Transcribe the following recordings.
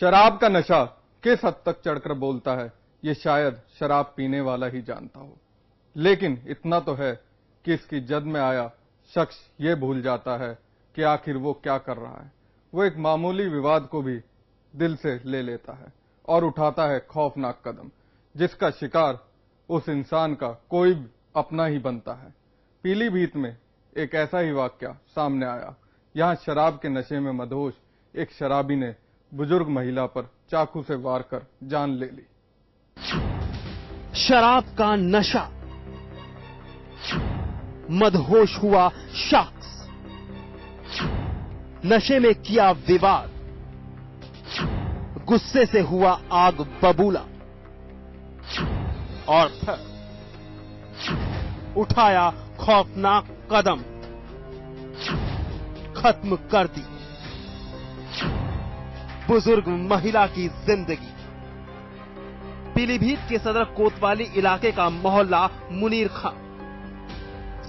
शराब का नशा किस हद तक चढ़कर बोलता है, ये शायद शराब पीने वाला ही जानता हो। लेकिन इतना तो है कि इसकी जद में आया शख्स ये भूल जाता है कि आखिर वो क्या कर रहा है। वो एक मामूली विवाद को भी दिल से ले लेता है और उठाता है खौफनाक कदम, जिसका शिकार उस इंसान का कोई अपना ही बनता है। पीलीभीत में एक ऐसा ही वाकया सामने आया। यहाँ शराब के नशे में मदहोश एक शराबी ने बुजुर्ग महिला पर चाकू से वार कर जान ले ली। शराब का नशा, मदहोश हुआ शख्स, नशे में किया विवाद, गुस्से से हुआ आग बबूला और फिर उठाया खौफनाक कदम, खत्म कर दी बुजुर्ग महिला की जिंदगी। पीलीभीत के सदर कोतवाली इलाके का मोहल्ला मुनीर खां।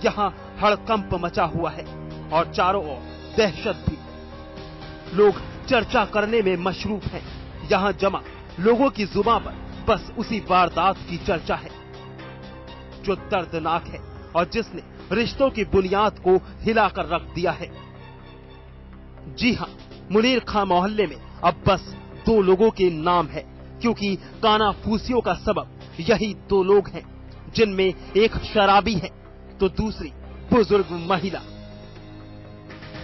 यहां हड़कंप मचा हुआ है और चारों ओर दहशत भी। लोग चर्चा करने में मशरूफ हैं। यहां जमा लोगों की जुबान पर बस उसी वारदात की चर्चा है जो दर्दनाक है और जिसने रिश्तों की बुनियाद को हिलाकर रख दिया है। जी हां, मुनीर खां मोहल्ले में अब बस दो लोगों के नाम है, क्योंकि कानाफूसियों का सबब यही दो लोग हैं, जिनमें एक शराबी है तो दूसरी बुजुर्ग महिला,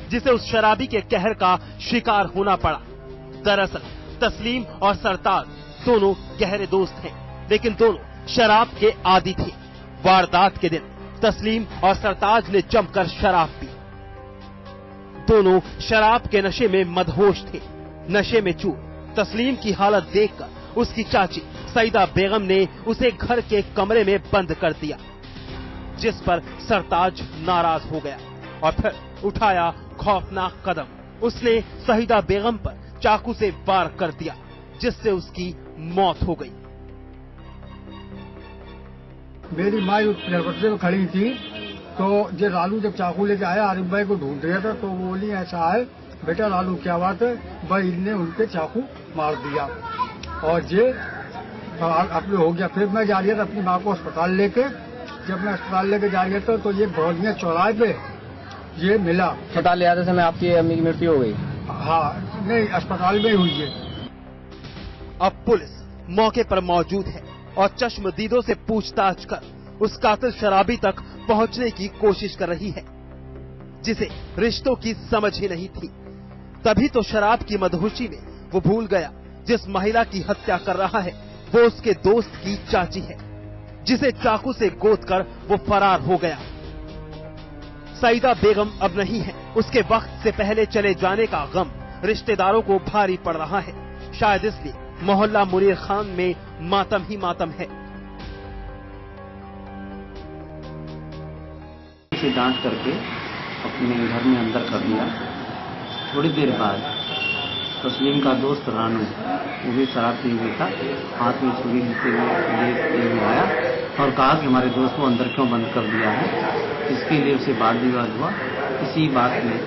जिसे उस शराबी के कहर का शिकार होना पड़ा। दरअसल तस्लीम और सरताज दोनों गहरे दोस्त हैं, लेकिन दोनों शराब के आदी थे। वारदात के दिन तस्लीम और सरताज ने जमकर शराब पी। दोनों शराब के नशे में मदहोश थे। नशे में चूर तस्लीम की हालत देखकर उसकी चाची सईदा बेगम ने उसे घर के कमरे में बंद कर दिया, जिस पर सरताज नाराज हो गया और फिर उठाया खौफनाक कदम। उसने सईदा बेगम पर चाकू से वार कर दिया, जिससे उसकी मौत हो गई। मेरी माँ उस दरवाजे में खड़ी थी तो ये लालू जब चाकू लेके आया, आरिफ भाई को ढूंढ रहा था, तो वो बोली ऐसा है बेटा लालू क्या बात है भाई, इनने उनके चाकू मार दिया और ये अपने हो गया। फिर मैं जा रहा था अपनी माँ को अस्पताल लेके। जब मैं अस्पताल लेके जा रहा था तो ये भौलिया चौराहे पे ये मिला। अस्पताल ले आते समय आपकी अम्मी की मृत्यु हो गई? हाँ, नहीं, अस्पताल में हुई है। अब पुलिस मौके पर मौजूद है और चश्मदीदों से पूछताछ कर उस कातिल शराबी तक पहुंचने की कोशिश कर रही है, जिसे रिश्तों की समझ ही नहीं थी। तभी तो शराब की मदहोशी में वो भूल गया जिस महिला की हत्या कर रहा है वो उसके दोस्त की चाची है, जिसे चाकू से गोदकर वो फरार हो गया। सईदा बेगम अब नहीं है। उसके वक्त से पहले चले जाने का गम रिश्तेदारों को भारी पड़ रहा है। शायद इसलिए मोहल्ला मुनीर खां में मातम ही मातम है। इसे डांट करके अपने घर में अंदर कर दिया। थोड़ी देर बाद तस्लीम का दोस्त रानू, वो भी शराब पी हुआ था, हाथ में छुरी लेते हुए आया और कहा कि हमारे दोस्त को अंदर क्यों बंद कर दिया है। इसके लिए उसे वाद विवाद हुआ। इसी बात में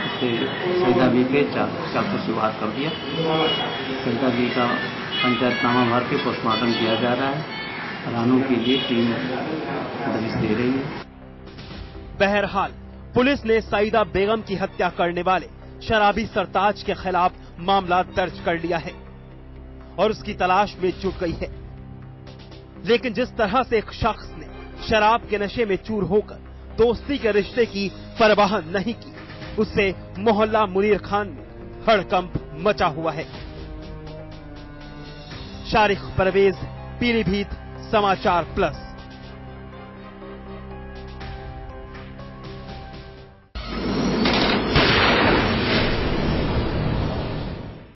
उसे सईदा बी के चाकू से वार कर दिया। सईदा बी का पंचायतनामा भर के पोस्टमार्टम किया जा रहा है। रानू के लिए टीम दबिश दे रही है। बहरहाल पुलिस ने सईदा बेगम की हत्या करने वाले शराबी सरताज के खिलाफ मामला दर्ज कर लिया है और उसकी तलाश में जुट गई है। लेकिन जिस तरह से एक शख्स ने शराब के नशे में चूर होकर दोस्ती के रिश्ते की परवाह नहीं की, उससे मोहल्ला मुनीर खां में हड़कंप मचा हुआ है। शारिक परवेज, पीलीभीत समाचार प्लस।